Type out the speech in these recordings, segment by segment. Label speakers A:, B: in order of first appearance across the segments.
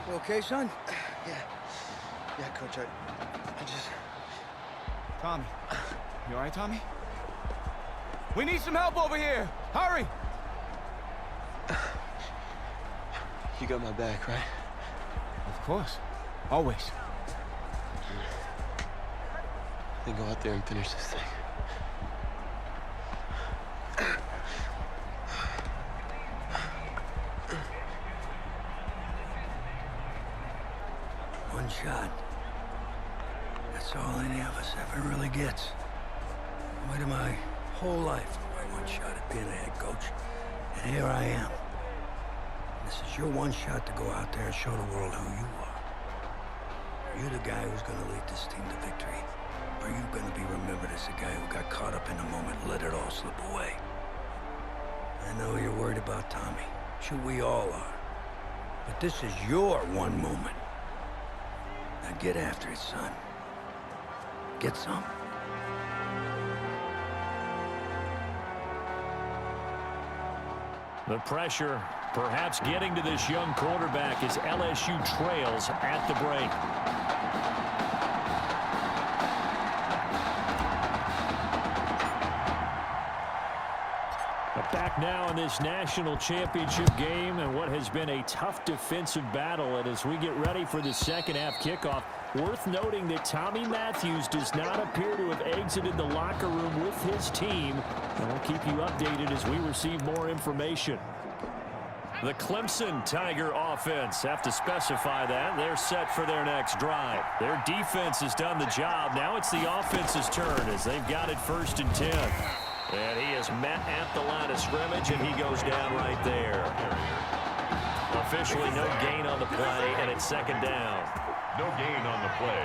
A: You okay, son?
B: Yeah. Yeah, Coach, I just...
C: Tommy. You all right, Tommy? We need some help over here! Hurry!
B: You got my back, right?
C: Of course. Always.
B: Then go out there and finish this thing.
A: One shot. That's all any of us ever really gets. I waited my whole life for my one shot at being a head coach. And here I am. This is your one shot to go out there and show the world who you are. Are you the guy who's gonna lead this team to victory? Or are you gonna be remembered as the guy who got caught up in the moment and let it all slip away? I know you're worried about Tommy. Sure, we all are. But this is your one moment. Now get after it, son. Get some.
D: The pressure perhaps getting to this young quarterback as LSU trails at the break. But back now in this national championship game and what has been a tough defensive battle. And as we get ready for the second half kickoff, worth noting that Tommy Matthews does not appear to have exited the locker room with his team. And we'll keep you updated as we receive more information. The Clemson Tiger offense have to specify that. They're set for their next drive. Their defense has done the job. Now it's the offense's turn as they've got it 1st and 10. And he is met at the line of scrimmage, and he goes down right there. Officially no gain on the play, and it's 2nd down.
E: No gain on the play.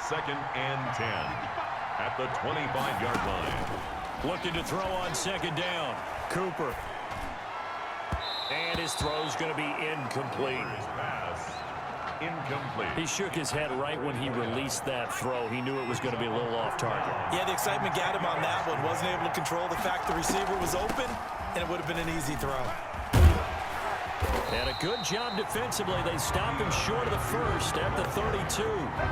E: 2nd and 10 at the 25-yard line.
D: Looking to throw on 2nd down. Cooper. And his throw's going to be incomplete.
E: Pass incomplete.
D: He shook his head right when he released that throw. He knew it was going to be a little off target.
F: Yeah, the excitement got him on that one. Wasn't able to control the fact the receiver was open, and it would have been an easy throw.
D: And a good job defensively. They stop him short of the 1st at the 32.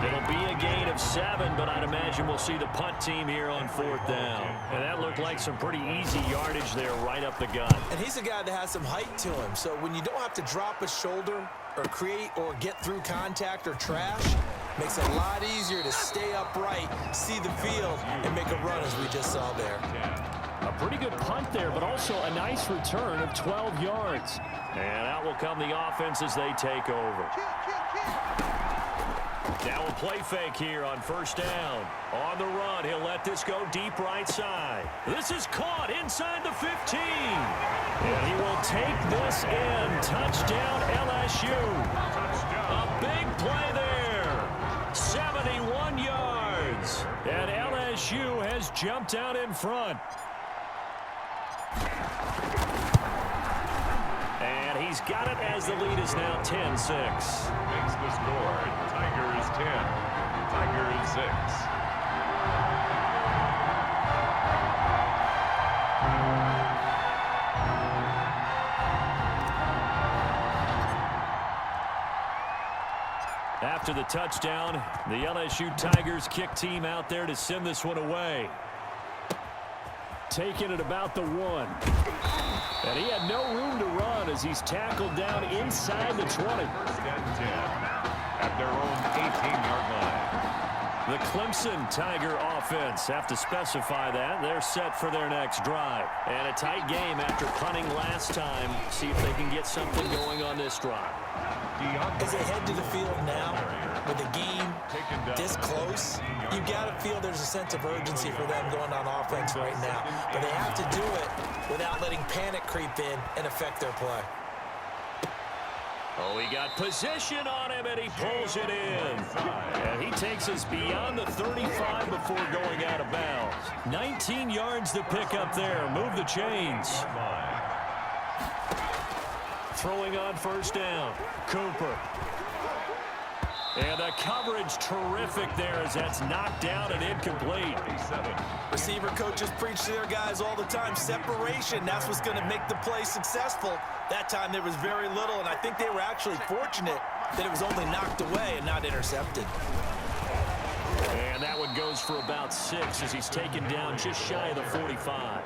D: It'll be a gain of 7, but I'd imagine we'll see the punt team here on 4th down. And that looked like some pretty easy yardage there right up the gut.
F: And he's a guy that has some height to him, so when you don't have to drop a shoulder or create or get through contact or trash, makes it a lot easier to stay upright, see the field, and make a run as we just saw there.
D: A pretty good punt there, but also a nice return of 12 yards. And out will come the offense as they take over. Now a play fake here on 1st down. On the run, he'll let this go deep right side. This is caught inside the 15. And he will take this in. Touchdown LSU. A big play there. 71 yards. And LSU has jumped out in front. And he's got it as the lead is now 10-6.
E: Makes the score. Tigers 10. Tigers 6.
D: After the touchdown, the LSU Tigers kick team out there to send this one away. Taking it about the 1. And he had no room to run as he's tackled down inside the 20.
E: 1st and 10 at their own 18-yard line.
D: The Clemson Tiger offense have to specify that. They're set for their next drive. And a tight game after punting last time. See if they can get something going on this drive.
F: As they head to the field now, with the game this close, you got to feel there's a sense of urgency for them going on offense right now. But they have to do it without letting panic creep in and affect their play.
D: Oh, he got position on him, and he pulls it in. And he takes us beyond the 35 before going out of bounds. 19 yards to pick up there. Move the chains. Throwing on 1st down. Cooper. And the coverage terrific there as that's knocked down and incomplete.
F: Receiver coaches preach to their guys all the time. Separation, that's what's going to make the play successful. That time there was very little, and I think they were actually fortunate that it was only knocked away and not intercepted.
D: And that one goes for about 6 as he's taken down just shy of the 45.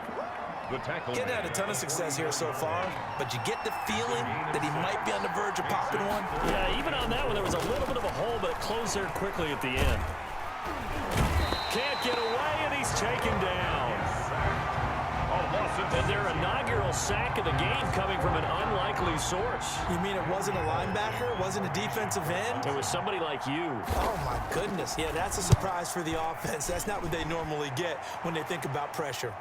E: The tackle.
F: Getting had a ton of success here so far, but you get the feeling that he might be on the verge of popping one.
D: Yeah, even on that one, there was a little bit of a hole, but it closed there quickly at the end. Can't get away, and he's taken down. And their inaugural sack of the game coming from an unlikely source.
F: You mean it wasn't a linebacker? It wasn't a defensive end?
D: It was somebody like you.
F: Oh, my goodness. Yeah, that's a surprise for the offense. That's not what they normally get when they think about pressure.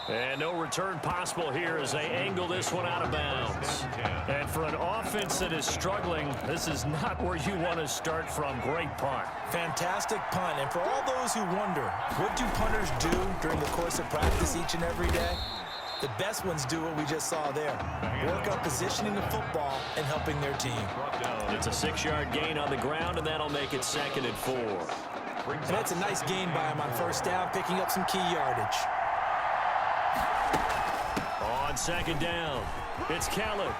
D: And no return possible here as they angle this one out of bounds. And for an offense that is struggling, this is not where you want to start from. Great punt.
F: Fantastic punt. And for all those who wonder, what do punters do during the course of practice each and every day? The best ones do what we just saw there. Work on positioning the football and helping their team.
D: It's a 6-yard gain on the ground, and that'll make it 2nd and 4.
F: And that's a nice gain by him on first down, picking up some key yardage.
D: On 2nd down, it's Kellen.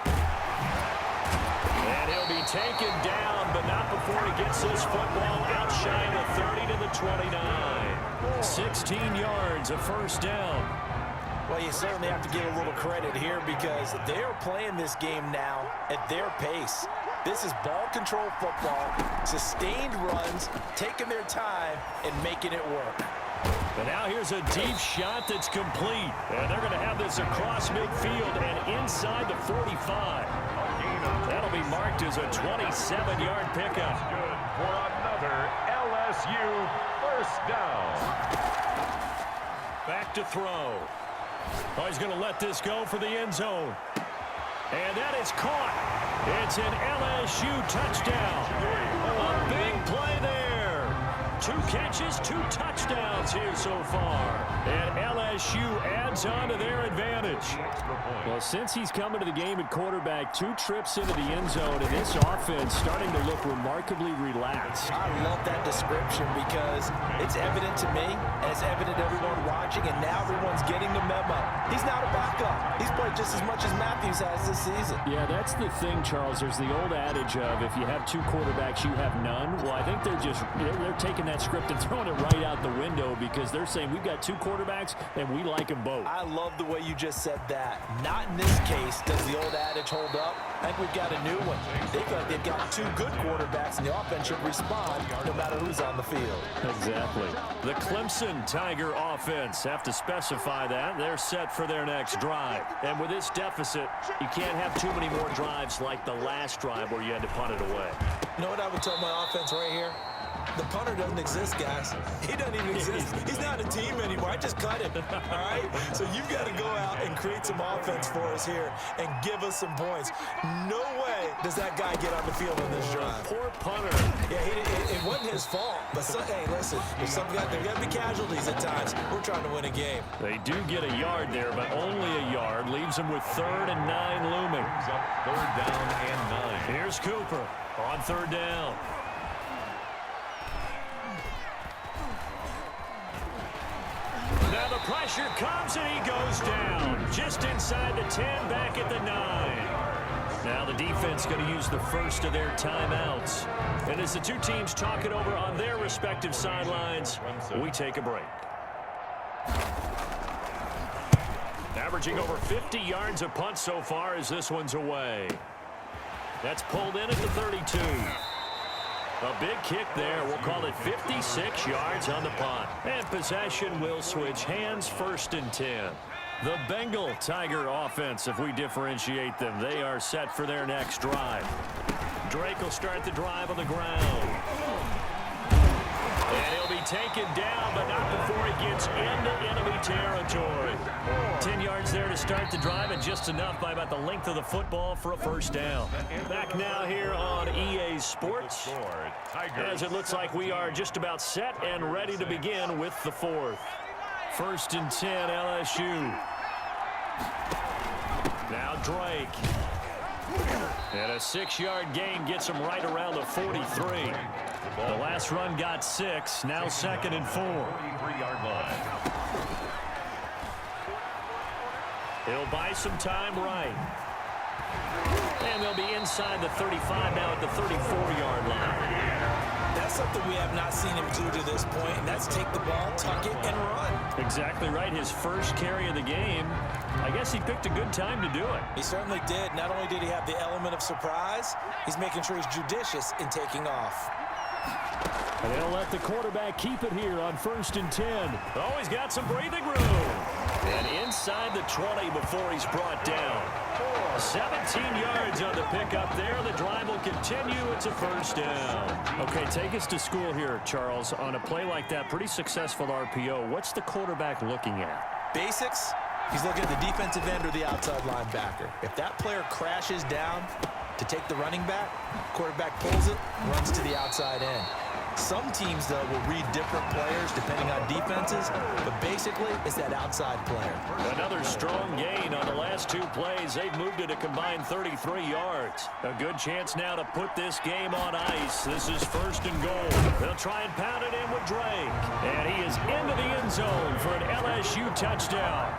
D: And he'll be taken down, but not before he gets this football out shy of the 30 to the 29. 16 yards, a first down.
F: Well, you certainly have to give a little credit here because they are playing this game now at their pace. This is ball control football, sustained runs, taking their time and making it work.
D: And now here's a deep shot that's complete. And they're going to have this across midfield and inside the 45. That'll be marked as a 27-yard pickup.
E: Good for another LSU first down.
D: Back to throw. Oh, he's going to let this go for the end zone. And that is caught. It's an LSU touchdown. A big play there. 2 catches, 2 touchdowns here so far. And LSU adds on to their advantage. Well, since he's coming to the game at quarterback, 2 trips into the end zone, and this offense starting to look remarkably relaxed.
F: I love that description because it's evident to me, and it's evident to everyone watching, and now everyone's getting the memo. He's not a backup. He's played just as much as Matthews has this season.
D: Yeah, that's the thing, Charles. There's the old adage of if you have 2 quarterbacks, you have none. Well, I think they're taking that script and throwing it right out the window because they're saying we've got 2 quarterbacks and we like them both.
F: I love the way you just said that. Not in this case does the old adage hold up. I think we've got a new one. They feel like they've got 2 good quarterbacks and the offense should respond no matter who's on the field.
D: Exactly. The Clemson Tiger offense have to specify that. They're set for their next drive. And with this deficit, you can't have too many more drives like the last drive where you had to punt it away.
F: You know what I would tell my offense right here? The punter doesn't exist, guys. He doesn't even exist. He's not a team anymore. I just cut him, all right? So you've got to go out and create some offense for us here and give us some points. No way does that guy get on the field on this drive.
D: Poor punter.
F: Yeah, it wasn't his fault. But, hey, listen, there's got to be casualties at times. We're trying to win a game.
D: They do get a yard there, but only a yard. Leaves them with 3rd and 9 looming.
E: Up 3rd down and 9.
D: Here's Cooper on 3rd down. Now the pressure comes and he goes down. Just inside the 10, back at the 9. Now the defense going to use the first of their timeouts. And as the 2 teams talk it over on their respective sidelines, we take a break. Averaging over 50 yards a punt so far as this one's away. That's pulled in at the 32. A big kick there. We'll call it 56 yards on the punt. And possession will switch hands, 1st and 10. The Bengal Tiger offense, if we differentiate them, they are set for their next drive. Drake will start the drive on the ground. And he'll be taken down, but not before he gets into enemy territory. 10 yards there to start the drive, and just enough by about the length of the football for a first down. Back now here on EA Sports, as it looks like we are just about set and ready to begin with the 4th. 1st and 10, LSU. Now Drake. And a 6-yard gain gets him right around the 43. The last run got 6, now 2nd and 4.
E: 43-yard line.
D: He'll buy some time right. And they'll be inside the 35 now at the 34-yard line.
F: That's something we have not seen him do to this point, and that's take the ball, tuck it, and run.
D: Exactly right. His first carry of the game. I guess he picked a good time to do it.
F: He certainly did. Not only did he have the element of surprise, he's making sure he's judicious in taking off.
D: And they'll let the quarterback keep it here on 1st and 10. Oh, he's got some breathing room. And inside the 20 before he's brought down. 17 yards on the pickup there. The drive will continue. It's a 1st down. Okay, take us to school here, Charles. On a play like that, pretty successful RPO. What's the quarterback looking at?
F: Basics. He's looking at the defensive end or the outside linebacker. If that player crashes down to take the running back, quarterback pulls it, runs to the outside end. Some teams, though, will read different players depending on defenses, but basically it's that outside player.
D: Another strong gain on the last 2 plays. They've moved it a combined 33 yards. A good chance now to put this game on ice. This is 1st and goal. They'll try and pound it in with Drake. And he is into the end zone for an LSU touchdown.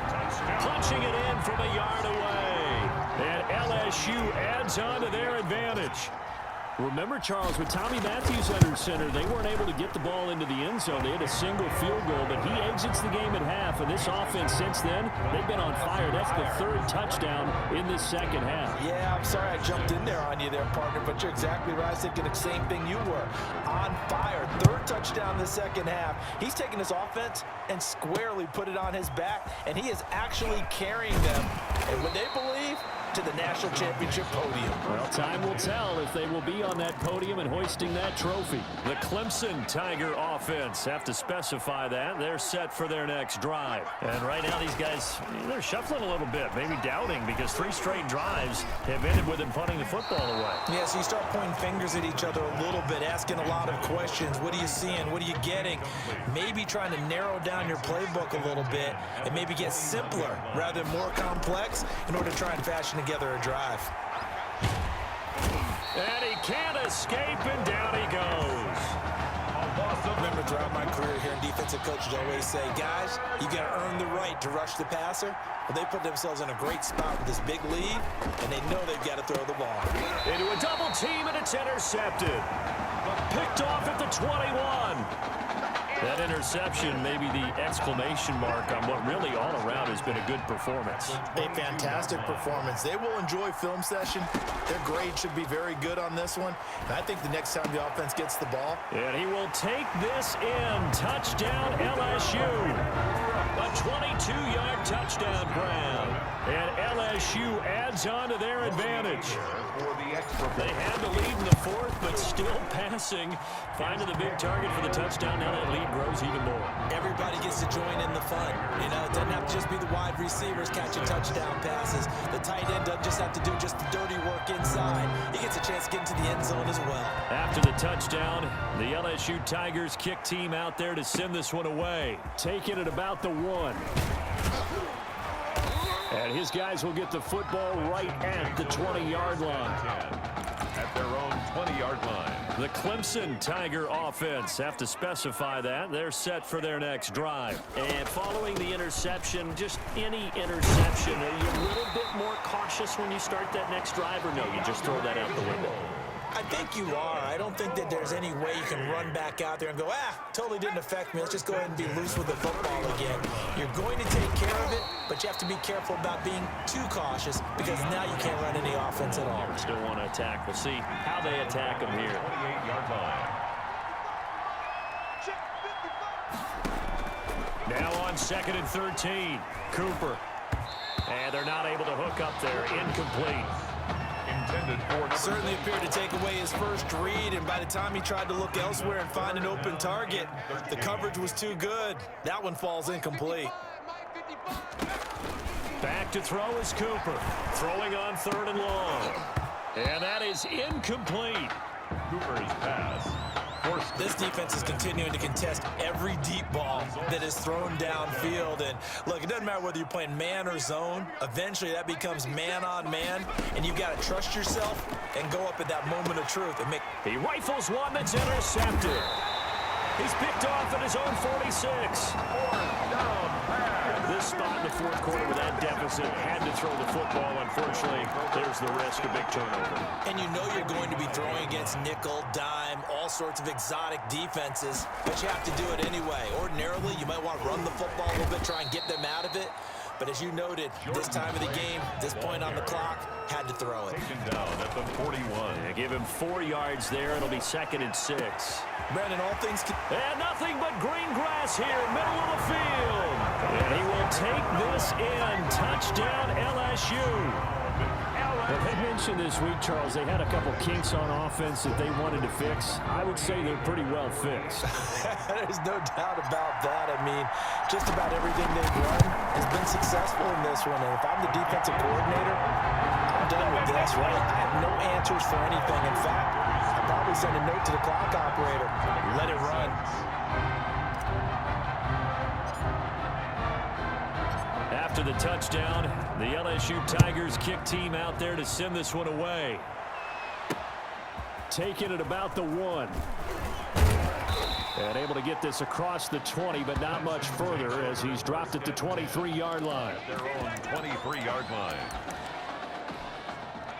D: Punching it in from a yard away. And LSU adds on to their advantage. Remember, Charles, with Tommy Matthews under center, they weren't able to get the ball into the end zone. They had a single field goal, but he exits the game at half. And this offense since then, they've been on fire. That's the 3rd touchdown in this second half.
F: Yeah, I'm sorry I jumped in there on you there, partner, but you're exactly right. I was thinking the same thing you were. On fire. 3rd touchdown in the second half. He's taken his offense and squarely put it on his back, and he is actually carrying them, and when they believe, to the national championship podium.
D: Well, time will tell if they will be on that podium and hoisting that trophy. The Clemson Tiger offense have to specify that. They're set for their next drive. And right now these guys, they're shuffling a little bit, maybe doubting, because 3 straight drives have ended with them punting the football away.
F: Yeah, so you start pointing fingers at each other a little bit, asking a lot of questions. What are you seeing? What are you getting? Maybe trying to narrow down your playbook a little bit and maybe get simpler rather than more complex in order to try and fashion together a drive.
D: And he can't escape, and down he goes.
F: Remember, throughout my career here in defensive coaches always say, guys, you got to earn the right to rush the passer. Well, they put themselves in a great spot with this big lead, and they know they've got to throw the ball.
D: Into a double team, and it's intercepted. Picked off at the 21. That interception may be the exclamation mark on what really all around has been a good performance.
G: A fantastic performance. They will enjoy film session. Their grade should be very good on this one. And I think the next time the offense gets the ball.
D: And he will take this in. Touchdown LSU. A 22-yard touchdown grab. And LSU adds on to their advantage. They had the lead in the 4th, but still passing. Finding the big target for the touchdown. Now that lead grows even more.
F: Everybody gets to join in the fun. You know, it doesn't have to just be the wide receivers catching touchdown passes. The tight end doesn't just have to do just the dirty work inside. He gets a chance to get into the end zone as well.
D: After the touchdown, the LSU Tigers kick team out there to send this one away. Taking it about the 1. And his guys will get the football right at the 20-yard line.
E: At their own 20-yard line.
D: The Clemson Tiger offense have to specify that. They're set for their next drive. And following the interception, just any interception, are you a little bit more cautious when you start that next drive, or no, you just throw that out the window?
F: I think you are. I don't think that there's any way you can run back out there and go, totally didn't affect me. Let's just go ahead and be loose with the football again. You're going to take care of it, but you have to be careful about being too cautious because now you can't run any offense at all.
D: Still want to attack. We'll see how they attack them here.
E: 28-yard line.
D: Now on 2nd and 13, Cooper. And they're not able to hook up there. Incomplete.
F: Certainly appeared to take away his first read, and by the time he tried to look elsewhere and find an open target, the coverage was too good. That one falls incomplete.
D: Back to throw is Cooper. Throwing on 3rd and long. And that is incomplete.
E: Cooper's pass.
F: This defense is continuing to contest every deep ball that is thrown downfield. And look, it doesn't matter whether you're playing man or zone. Eventually that becomes man on man, and you've got to trust yourself and go up at that moment of truth and make.
D: He rifles one that's intercepted. He's picked off at his own 46.
E: Fourth down pass.
D: This spot in the fourth quarter with that deficit, had to throw the football. Unfortunately, there's the risk of big turnover.
F: And you know you're going to be throwing against nickel, dime, all sorts of exotic defenses, but you have to do it anyway. Ordinarily, you might want to run the football a little bit, try and get them out of it. But as you noted, this time of the game, this point on the clock, had to throw it.
E: Taken down at the 41.
D: Yeah, give him 4 yards there. It'll be 2nd and 6.
F: Brandon, all things...
D: And nothing but green grass here, middle of the field. And he will take this in. Touchdown, LSU. Well, they mentioned this week, Charles, they had a couple kinks on offense that they wanted to fix. I would say they're pretty well fixed.
F: There's no doubt about that. I mean, just about everything they've run has been successful in this one. And if I'm the defensive coordinator, I'm done with this, right? I have no answers for anything. In fact, I'll probably send a note to the clock operator. Let it run.
D: After the touchdown, the LSU Tigers kick team out there to send this one away. Taking it about the 1. And able to get this across the 20, but not much further as he's dropped it to 23-yard line.
E: Their own 23-yard line.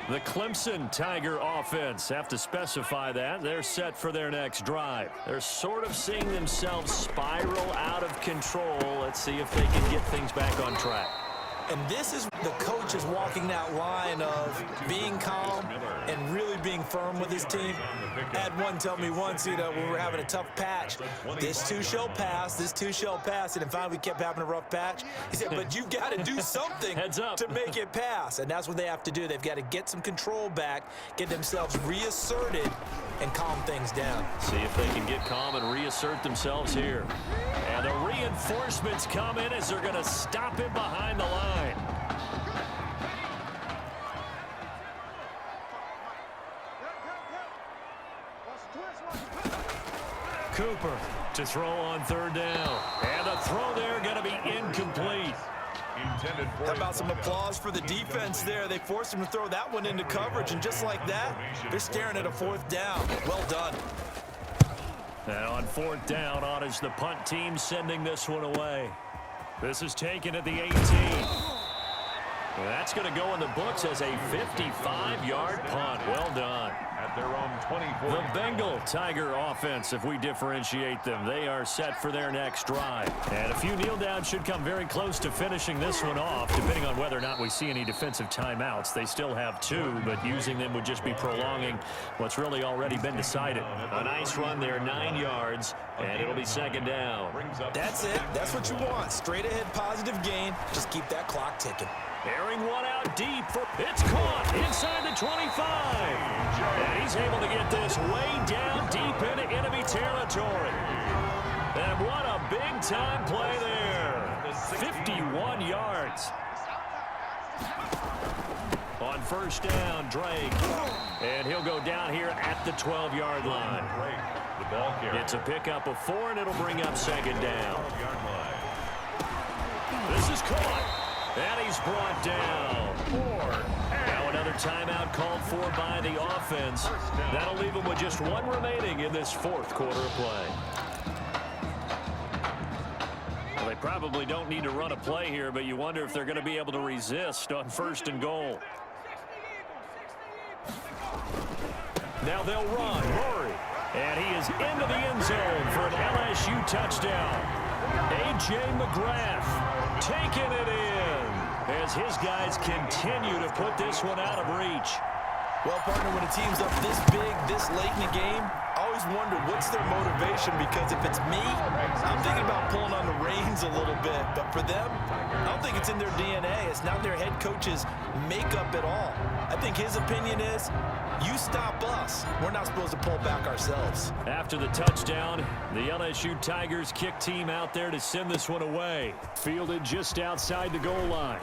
D: The Clemson Tiger offense, have to specify that. They're set for their next drive. They're sort of seeing themselves spiral out of control. Let's see if they can get things back on track.
F: And this is the coach is walking that line of being calm and really being firm with his team. I had one tell me once, you know, when we were having a tough patch, this too shall pass, this too shall pass. And then finally we kept having a rough patch. He said, but you've got to do something to make it pass. And that's what they have to do. They've got to get some control back, get themselves reasserted, and calm things down.
D: See if they can get calm and reassert themselves here. And the reinforcements come in as they're going to stop him behind the line. Cooper to throw on 3rd down. And the throw there going to be incomplete.
F: How about some applause for the defense there? They forced him to throw that one into coverage, and just like that, they're staring at a 4th down. Well done.
D: And on 4th down, on is the punt team sending this one away. This is taken at the 18. That's going to go in the books as a 55-yard punt. Well done.
E: At their own 24.
D: The Bengal Tiger offense, if we differentiate them, they are set for their next drive. And a few kneel downs should come very close to finishing this one off, depending on whether or not we see any defensive timeouts. They still have 2, but using them would just be prolonging what's really already been decided. A nice run there, 9 yards, and it'll be 2nd down.
F: That's it. That's what you want. Straight ahead positive gain. Just keep that clock ticking.
D: Airing one out deep. It's caught inside the 25. And he's able to get this way down deep into enemy territory. And what a big-time play there. 51 yards. On 1st down, Drake. And he'll go down here at the 12-yard line. It's a pickup of 4, and it'll bring up 2nd down. This is caught. And he's brought down. Now another timeout called for by the offense. That'll leave him with just 1 remaining in this 4th quarter of play. Well, they probably don't need to run a play here, but you wonder if they're going to be able to resist on 1st and goal. Now they'll run. Murray. And he is into the end zone for an LSU touchdown. A.J. McGrath taking it in as his guys continue to put this one out of reach.
F: Well, partner, when a team's up this big, this late in the game, I always wonder what's their motivation, because if it's me, I'm thinking about pulling on the reins a little bit. But for them, I don't think it's in their DNA. It's not their head coach's makeup at all. I think his opinion is, you stop us. We're not supposed to pull back ourselves.
D: After the touchdown, the LSU Tigers kick team out there to send this one away. Fielded just outside the goal line.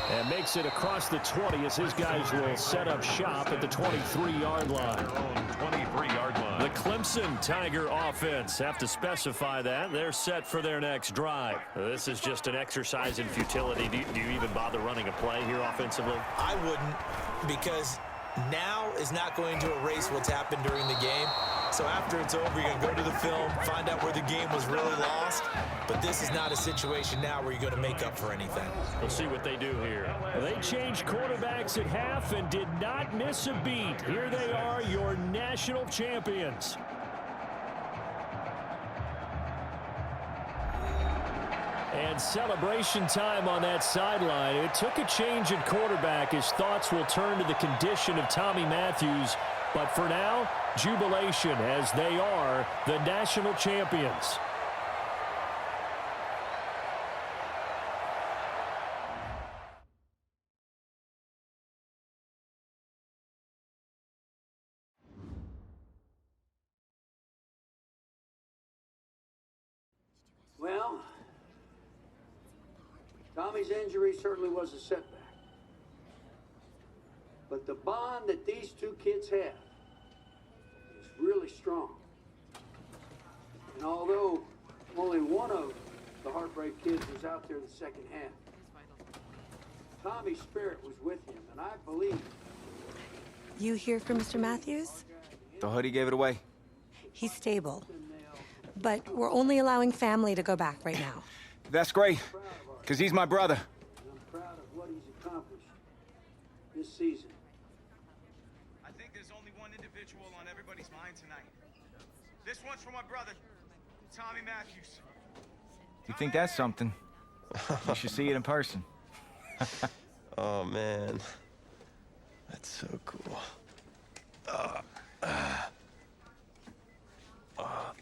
D: And makes it across the 20 as his guys will set up shop at the 23-yard line.
E: 23-yard line.
D: The Clemson Tiger offense, have to specify that. They're set for their next drive. This is just an exercise in futility. Do you even bother running a play here offensively?
F: I wouldn't, because now is not going to erase what's happened during the game. So after it's over, you're going to go to the film, find out where the game was really lost. But this is not a situation now where you're going to make up for anything.
D: We'll see what they do here. They changed quarterbacks at half and did not miss a beat. Here they are, your national champions. And celebration time on that sideline. It took a change at quarterback as thoughts will turn to the condition of Tommy Matthews. But for now, jubilation as they are the national champions.
A: Well, Tommy's injury certainly was a setback. But the bond that these two kids have is really strong. And although only one of the Heartbreak kids was out there the second half, Tommy's spirit was with him, and I believe...
H: You hear from Mr. Matthews?
C: The hoodie gave it away.
H: He's stable. But we're only allowing family to go back right now.
C: That's great, because he's my brother.
A: And I'm proud of what he's accomplished this season.
C: I think there's only one individual on everybody's mind tonight. This one's for my brother, Tommy Matthews. You think that's something? You should see it in person.
B: Oh, man. That's so cool.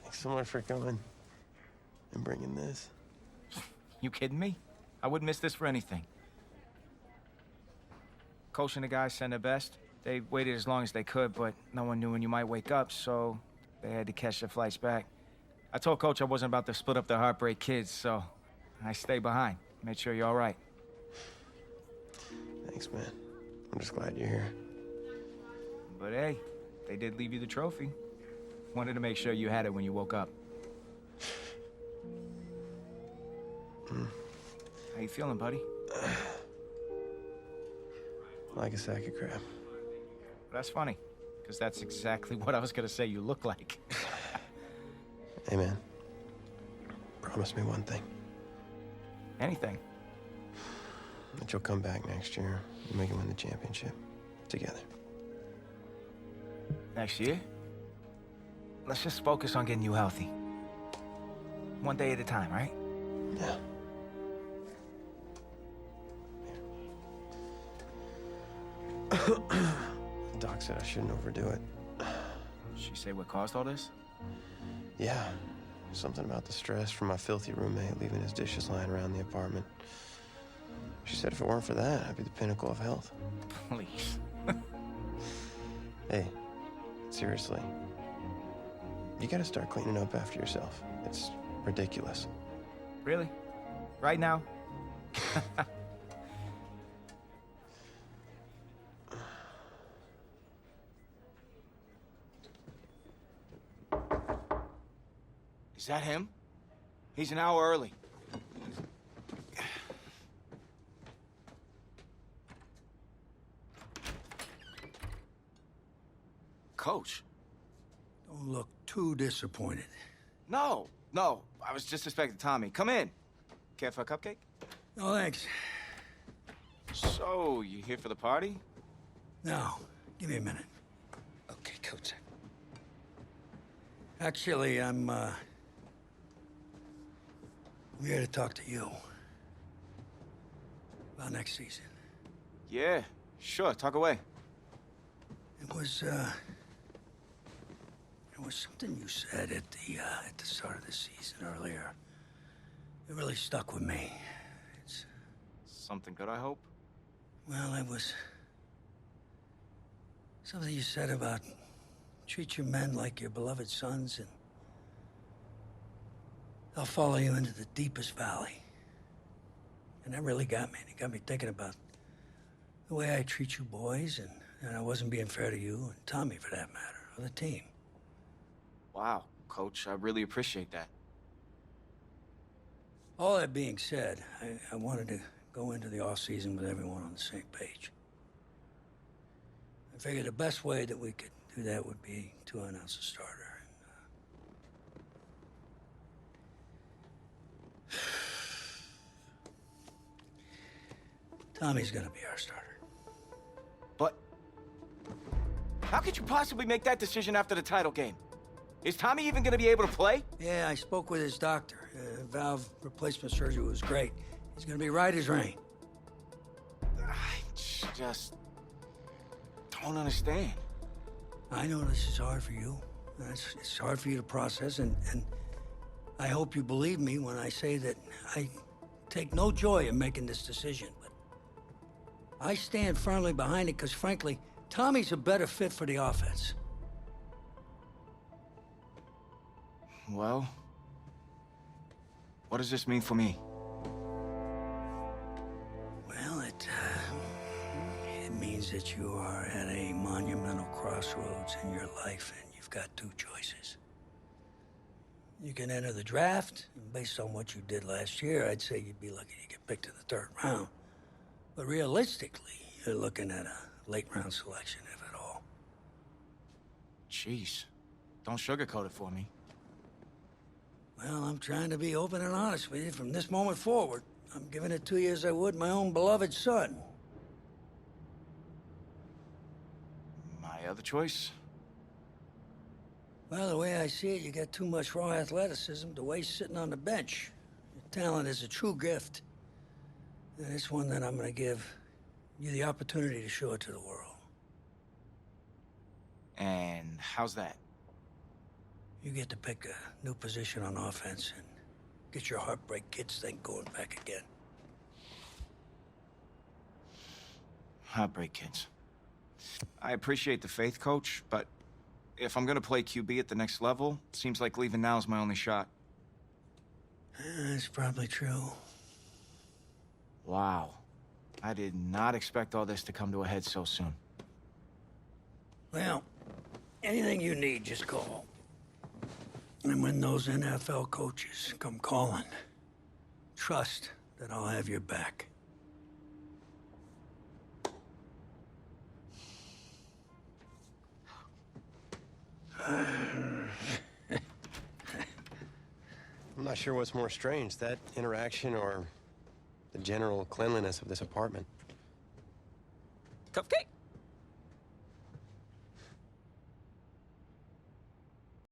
B: Thanks so much for coming and bringing this.
C: You kidding me? I wouldn't miss this for anything. Coach and the guys sent their best. They waited as long as they could, but no one knew when you might wake up, so they had to catch their flights back. I told Coach I wasn't about to split up the Heartbreak kids, so I stayed behind. Made sure you're all right.
B: Thanks, man. I'm just glad you're here.
C: But hey, they did leave you the trophy. Wanted to make sure you had it when you woke up. How you feeling, buddy?
B: Like a sack of crap.
C: That's funny, because that's exactly what I was gonna say you look like.
B: Hey, man. Promise me one thing.
C: Anything.
B: That you'll come back next year and we can win the championship together.
C: Next year? Let's just focus on getting you healthy. One day at a time, right?
B: Yeah. Doc said I shouldn't overdo it.
C: She say what caused all this?
B: Yeah. Something about the stress from my filthy roommate leaving his dishes lying around the apartment. She said if it weren't for that, I'd be the pinnacle of health.
C: Please.
B: Hey, seriously. You gotta start cleaning up after yourself. It's ridiculous.
C: Really? Right now? Is that him? He's an hour early. Coach?
A: Don't look too disappointed.
C: No. I was just expecting Tommy. Come in. Care for a cupcake?
A: No, thanks.
C: So, you here for the party?
A: No, give me a minute. Okay, Coach. Actually, I'm here to talk to you about next season.
C: Yeah, sure. Talk away.
A: It was something you said at the start of the season earlier. It really stuck with me. It's...
C: Something good, I hope?
A: Well, it was something you said about treat your men like your beloved sons and they'll follow you into the deepest valley. And that really got me. It got me thinking about the way I treat you boys and I wasn't being fair to you and Tommy for that matter, or the team.
C: Wow, Coach, I really appreciate that.
A: All that being said, I wanted to go into the off-season with everyone on the same page. I figured the best way that we could do that would be to announce a starter. Tommy's gonna be our starter.
C: But how could you possibly make that decision after the title game? Is Tommy even gonna be able to play?
A: Yeah, I spoke with his doctor. Valve replacement surgery was great. He's gonna be right as rain.
C: I just don't understand.
A: I know this is hard for you. It's hard for you to process, and I hope you believe me when I say that I take no joy in making this decision. But I stand firmly behind it because, frankly, Tommy's a better fit for the offense.
C: Well, what does this mean for me?
A: Well, it means that you are at a monumental crossroads in your life, and you've got two choices. You can enter the draft, and based on what you did last year, I'd say you'd be lucky to get picked in the 3rd round. But realistically, you're looking at a late-round selection, if at all.
C: Jeez, don't sugarcoat it for me.
A: Well, I'm trying to be open and honest with you from this moment forward. I'm giving it to you as I would my own beloved son.
C: My other choice?
A: Well, the way I see it, you got too much raw athleticism to waste sitting on the bench. Your talent is a true gift. And it's one that I'm going to give you the opportunity to show it to the world.
C: And how's that?
A: You get to pick a new position on offense and get your Heartbreak Kids thing going back again.
C: Heartbreak Kids. I appreciate the faith, Coach, but if I'm gonna play QB at the next level, it seems like leaving now is my only shot.
A: That's probably true.
C: Wow. I did not expect all this to come to a head so soon.
A: Well, anything you need, just call. And when those NFL coaches come calling, trust that I'll have your back.
B: I'm not sure what's more strange, that interaction or the general cleanliness of this apartment.
I: Cupcake?